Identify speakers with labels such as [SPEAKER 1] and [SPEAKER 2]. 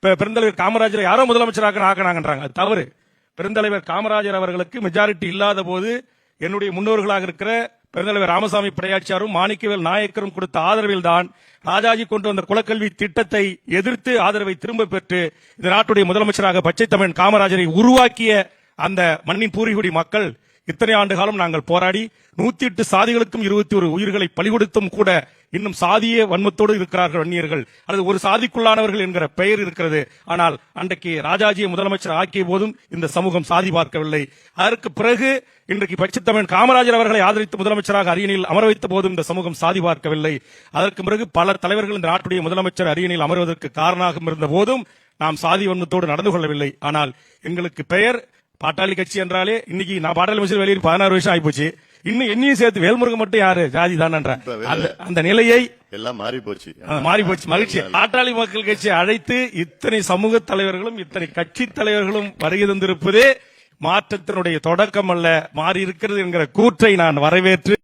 [SPEAKER 1] பெருந்தலைவர் காமராஜரை யாரோ முதலமைச்சராக ஆக்கினாங்கன்றாங்க. அது தவறு. பெருந்தலைவர் காமராஜர் அவர்களுக்கு மெஜாரிட்டி இல்லாத போது என்னுடைய முன்னோர்களாக இருக்கிற பெருந்தலைவர் ராமசாமி படையாச்சியாரும் மாணிக்கவேல் நாயக்கரும் கொடுத்த ஆதரவில் தான் ராஜாஜி கொண்டு வந்த குலக்கல்வி திட்டத்தை எதிர்த்து ஆதரவை திரும்ப பெற்று இந்த நாட்டுடைய முதலமைச்சராக பச்சை தமிழன் காமராஜரை உருவாக்கிய அந்த மண்ணின் பூர்வீகுடி மக்கள் இத்தனை ஆண்டு காலம் நாங்கள் போராடி 108 சாதிகளுக்கும் 21 உயிர்களை பலிகொடுத்தும் கூட இன்னும் சாதிய வன்மத்தோடு இருக்கிறார்கள் வன்னியர்கள், அல்லது ஒரு சாதிக்குள்ளானவர்கள் என்கிற பெயர் இருக்கிறது. ஆனால் அன்றைக்கு ராஜாஜியை முதலமைச்சர் ஆக்கிய போதும் இந்த சமூகம் சாதி பார்க்கவில்லை. அதற்கு பிறகு இன்றைக்கு பச்சை தமிழன் காமராஜர் அவர்களை ஆதரித்து முதலமைச்சராக அரியணையில் அமர வைத்த போதும் இந்த சமூகம் சாதி பார்க்கவில்லை. அதற்கு பிறகு பல தலைவர்கள் இந்த நாட்டுடைய முதலமைச்சர் அரியணையில் அமர்வதற்கு காரணமாக இருந்த போதும் நாம் சாதி வன்மத்தோடு நடந்து கொள்ளவில்லை. ஆனால் எங்களுக்கு பெயர் பாட்டாளி கட்சி என்றாலே இன்னைக்கு நான் பாட்டாளி கட்சி வெளியே 16 வருஷம் ஆயிப்போச்சு. இன்னும் என்னையும் சேர்த்து வேல்முருகன் மட்டும் யாரு ஜாதி தானன்ற அந்த நிலையை
[SPEAKER 2] எல்லாம் மாறி போச்சு.
[SPEAKER 1] மகிழ்ச்சி. பாட்டாளி மக்கள் கட்சி அழைத்து இத்தனை சமூக தலைவர்களும் இத்தனை கட்சி தலைவர்களும் வருகை தந்திருப்பதே மாற்றத்தினுடைய தொடக்கம் அல்ல, மாறி இருக்கிறது என்கிற கூற்றை நான் வரவேற்று